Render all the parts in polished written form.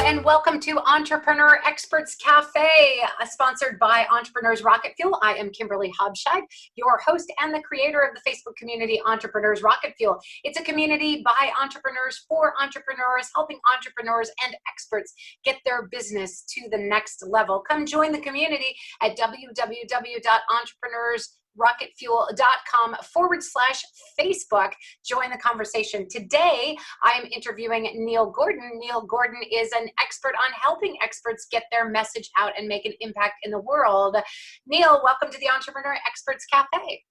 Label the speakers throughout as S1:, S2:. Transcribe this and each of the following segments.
S1: and welcome to Entrepreneur Experts Cafe, sponsored by Entrepreneurs Rocket Fuel. I am Kimberly Hobscheid, your host and the creator of the Facebook community Entrepreneurs Rocket Fuel. It's a community by entrepreneurs for entrepreneurs, helping entrepreneurs and experts get their business to the next level. Come join the community at www.entrepreneursrocketfuel.com/Facebook. Join the conversation. Today, I'm interviewing Neil Gordon. Neil Gordon is an expert on helping experts get their message out and make an impact in the world. Neil, welcome to the Entrepreneur Experts Cafe.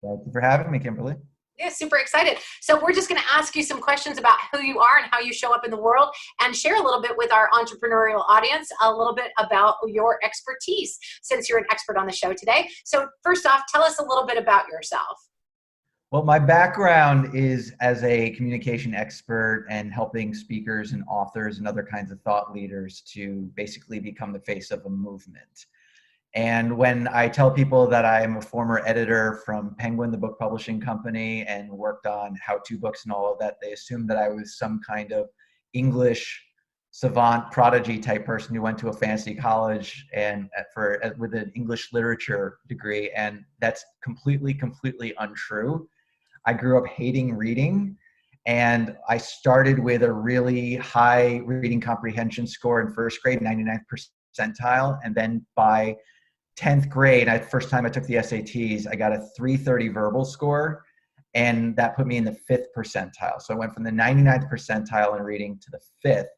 S2: Thank you for having me, Kimberly.
S1: Yeah, super excited. So we're just going to ask you some questions about who you are and how you show up in the world, and share a little bit with our entrepreneurial audience, a little bit about your expertise, since you're an expert on the show today. So first off, tell us a little bit about yourself.
S2: Well, my background is as a communication expert and helping speakers and authors and other kinds of thought leaders to basically become the face of a movement. And when I tell people that I'm a former editor from Penguin, the book publishing company, and worked on how-to books and all of that, they assume that I was some kind of English savant prodigy type person who went to a fancy college and with an English literature degree. And that's completely untrue. I grew up hating reading, and I started with a really high reading comprehension score in first grade, 99th percentile, and then by 10th grade, first time I took the SATs, I got a 330 verbal score, and that put me in the 5th percentile. So I went from the 99th percentile in reading to the 5th,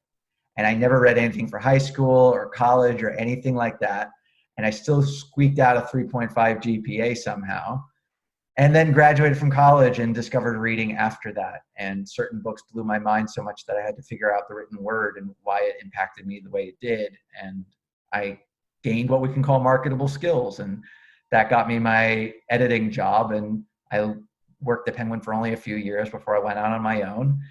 S2: and I never read anything for high school or college or anything like that, and I still squeaked out a 3.5 GPA somehow, and then graduated from college and discovered reading after that. And certain books blew my mind so much that I had to figure out the written word and why it impacted me the way it did, and I gained what we can call marketable skills, and that got me my editing job. And I worked at Penguin for only a few years before I went out on my own,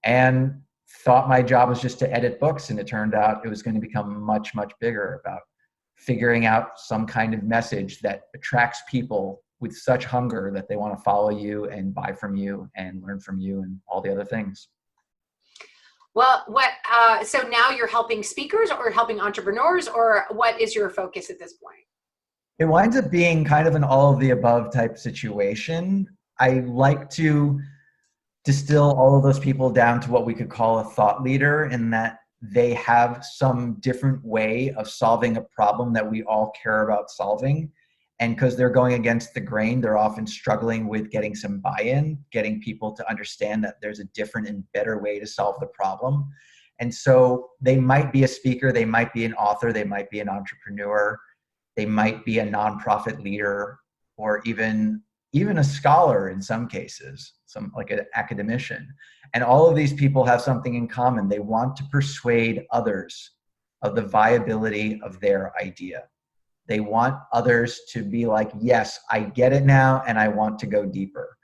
S2: and thought my job was just to edit books, and it turned out it was going to become much bigger, about figuring out some kind of message that attracts people with such hunger that they want to follow you and buy from you and learn from you and all the other things.
S1: Well, so now you're helping speakers or helping entrepreneurs, or what is your focus at this point?
S2: It winds up being kind of an all of the above type situation. I like to distill all of those people down to what we could call a thought leader, in that they have some different way of solving a problem that we all care about solving. And because they're going against the grain, they're often struggling with getting some buy-in, getting people to understand that there's a different and better way to solve the problem. And so they might be a speaker, they might be an author, they might be an entrepreneur, they might be a nonprofit leader, or even a scholar in some cases, like an academician. And all of these people have something in common. They want to persuade others of the viability of their idea. They want others to be like, yes, I get it now, and I want to go deeper.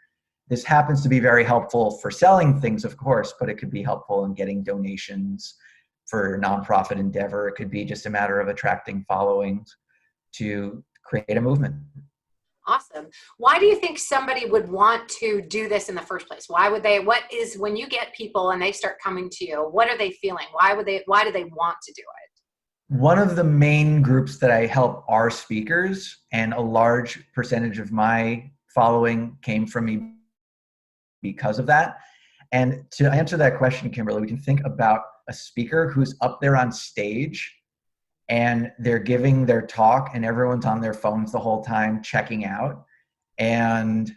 S2: This happens to be very helpful for selling things, of course, but it could be helpful in getting donations for nonprofit endeavor. It could be just a matter of attracting followings to create a movement.
S1: Awesome. Why do you think somebody would want to do this in the first place? Why would they? When you get people and they start coming to you, what are they feeling? Why do they want to do it?
S2: One of the main groups that I help are speakers, and a large percentage of my following came from me because of that. And to answer that question, Kimberly, we can think about a speaker who's up there on stage and they're giving their talk and everyone's on their phones the whole time checking out. And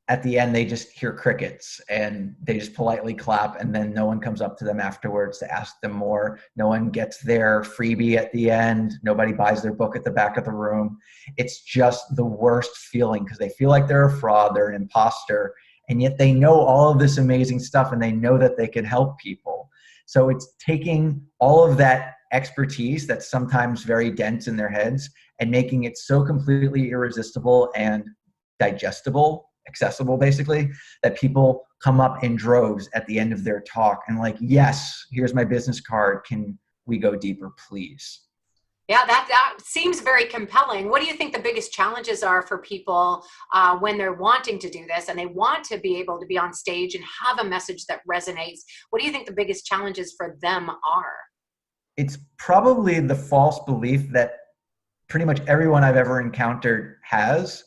S2: at the end, they just hear crickets and they just politely clap, and then no one comes up to them afterwards to ask them more. No one gets their freebie at the end. Nobody buys their book at the back of the room. It's just the worst feeling, because they feel like they're a fraud, they're an imposter, and yet they know all of this amazing stuff and they know that they can help people. So it's taking all of that expertise that's sometimes very dense in their heads and making it so completely irresistible and digestible, accessible basically, that people come up in droves at the end of their talk and like, yes, here's my business card. Can we go deeper, please?
S1: Yeah, that seems very compelling. What do you think the biggest challenges are for people when they're wanting to do this and they want to be able to be on stage and have a message that resonates? What do you think the biggest challenges for them are?
S2: It's probably the false belief that pretty much everyone I've ever encountered has,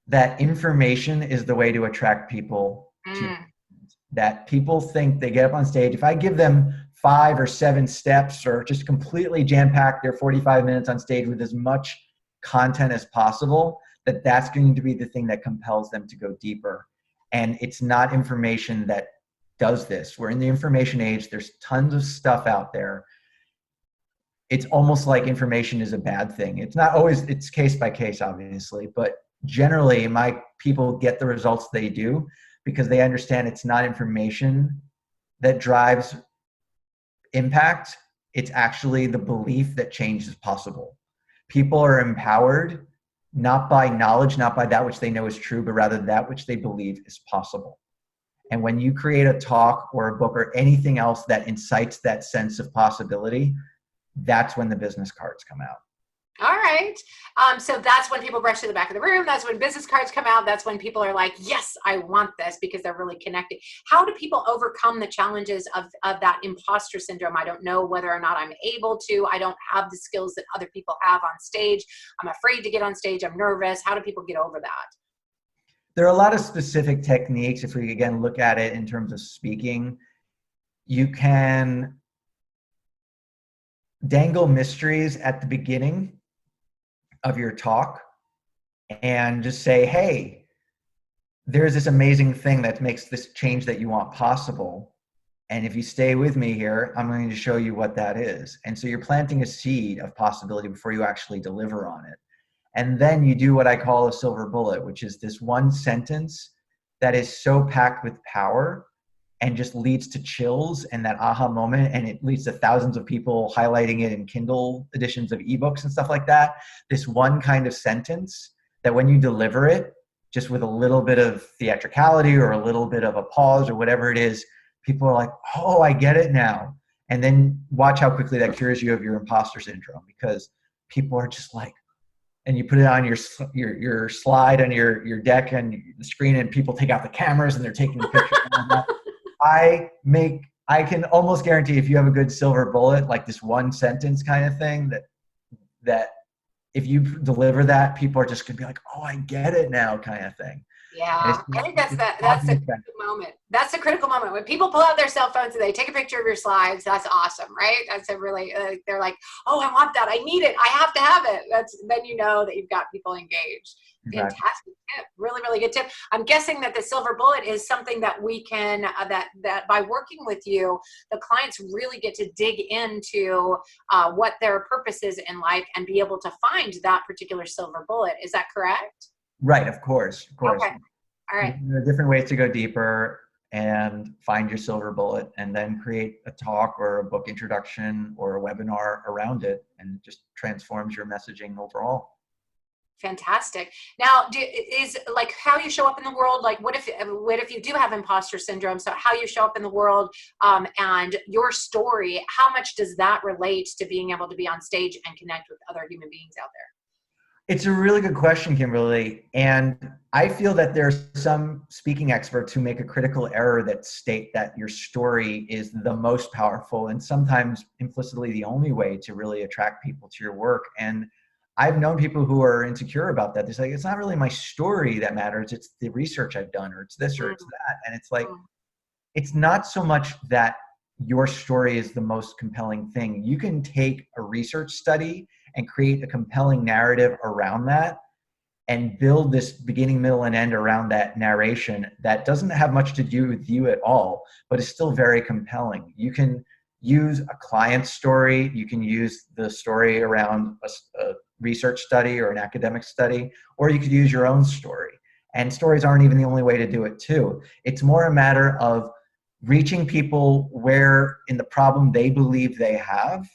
S2: that information is the way to attract people to
S1: Mm,
S2: that. People think they get up on stage. If I give them 5 or 7 steps or just completely jam pack their 45 minutes on stage with as much content as possible, that that's going to be the thing that compels them to go deeper. And it's not information that does this. We're in the information age. There's tons of stuff out there. It's almost like information is a bad thing. It's not always, it's case by case, obviously, but generally my people get the results they do because they understand it's not information that drives impact. It's actually the belief that change is possible. People are empowered not by knowledge, not by that which they know is true, but rather that which they believe is possible. And when you create a talk or a book or anything else that incites that sense of possibility, that's when the business cards come out.
S1: all right. So that's when people rush to the back of the room. That's when business cards come out. That's when people are like, yes, I want this, because they're really connected. How do people overcome the challenges of that imposter syndrome? I don't know whether or not I'm able to. I don't have the skills that other people have on stage. I'm afraid to get on stage. I'm nervous. How do people get over that?
S2: There are a lot of specific techniques. If we again look at it in terms of speaking, you can dangle mysteries at the beginning of your talk and just say, hey, there's this amazing thing that makes this change that you want possible. And if you stay with me here, I'm going to show you what that is. And so you're planting a seed of possibility before you actually deliver on it. And then you do what I call a silver bullet, which is this one sentence that is so packed with power and just leads to chills and that aha moment, and it leads to thousands of people highlighting it in Kindle editions of ebooks and stuff like that. This one kind of sentence that when you deliver it, just with a little bit of theatricality or a little bit of a pause or whatever it is, people are like, oh, I get it now. And then watch how quickly that cures you of your imposter syndrome, because people are just like, and you put it on your slide on your deck and the screen, and people take out the cameras and they're taking the pictures. I can almost guarantee if you have a good silver bullet, like this one sentence kind of thing, that if you deliver that, people are just gonna be like, oh, I get it now, kind of thing.
S1: Yeah, I think that's
S2: Cause
S1: the
S2: and effect.
S1: critical moment. That's the critical moment when people pull out their cell phones and they take a picture of your slides. That's awesome, right? That's a really they're like, oh, I want that. I need it. I have to have it. That's then you know that you've got people engaged.
S2: Exactly.
S1: Fantastic tip. Really, really good tip. I'm guessing that the silver bullet is something that we can that by working with you, the clients really get to dig into what their purpose is in life and be able to find that particular silver bullet. Is that correct?
S2: Right, of course, of course.
S1: Okay. All right.
S2: There are different ways to go deeper and find your silver bullet, and then create a talk or a book introduction or a webinar around it, and it just transforms your messaging overall.
S1: Fantastic. Now, is like how you show up in the world, like what if you do have imposter syndrome? So how you show up in the world and your story, how much does that relate to being able to be on stage and connect with other human beings out there?
S2: It's a really good question, Kimberly. And I feel that there's some speaking experts who make a critical error that state that your story is the most powerful and sometimes implicitly the only way to really attract people to your work. And I've known people who are insecure about that. They say, it's not really my story that matters. It's the research I've done, or it's this, or it's that. And it's like, it's not so much that your story is the most compelling thing. You can take a research study and create a compelling narrative around that and build this beginning, middle, and end around that narration that doesn't have much to do with you at all, but is still very compelling. You can use a client's story. You can use the story around a research study or an academic study, or you could use your own story. And stories aren't even the only way to do it too. It's more a matter of reaching people where in the problem they believe they have,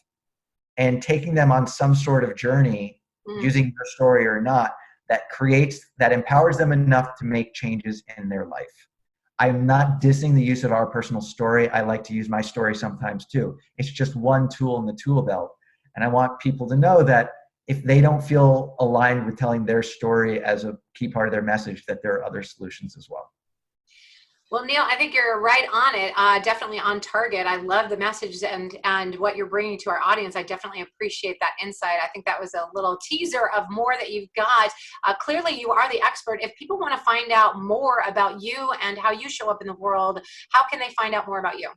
S2: and taking them on some sort of journey, using your story or not, that empowers them enough to make changes in their life. I'm not dissing the use of our personal story. I like to use my story sometimes too. It's just one tool in the tool belt. And I want people to know that if they don't feel aligned with telling their story as a key part of their message, that there are other solutions as well.
S1: Well, Neil, I think you're right on it. Definitely on target. I love the message and what you're bringing to our audience. I definitely appreciate that insight. I think that was a little teaser of more that you've got. Clearly, you are the expert. If people want to find out more about you and how you show up in the world, how can they find out more about you?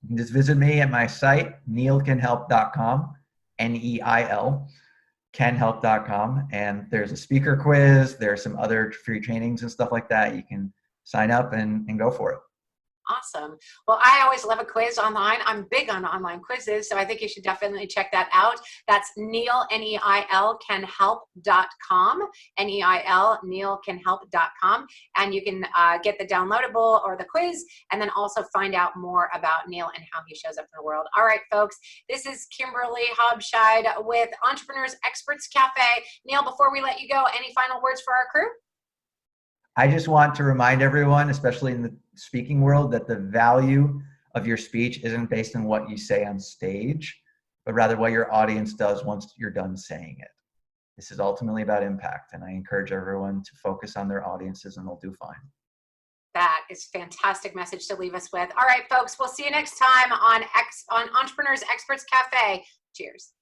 S2: You can just visit me at my site, neilcanhelp.com, Neil, canhelp.com. And there's a speaker quiz. There's some other free trainings and stuff like that. You can sign up and go for it.
S1: Awesome. Well, I always love a quiz online. I'm big on online quizzes, so I think you should definitely check that out. That's Neil, Neil, canhelp.com, Neil, neilcanhelp.com. And you can get the downloadable or the quiz, and then also find out more about Neil and how he shows up in the world. All right, folks, this is Kimberly Hobscheid with Entrepreneurs Experts Cafe. Neil, before we let you go, any final words for our crew?
S2: I just want to remind everyone, especially in the speaking world, that the value of your speech isn't based on what you say on stage, but rather what your audience does once you're done saying it. This is ultimately about impact, and I encourage everyone to focus on their audiences and they'll do fine.
S1: That is a fantastic message to leave us with. All right, folks, we'll see you next time on Entrepreneurs Experts Cafe. Cheers.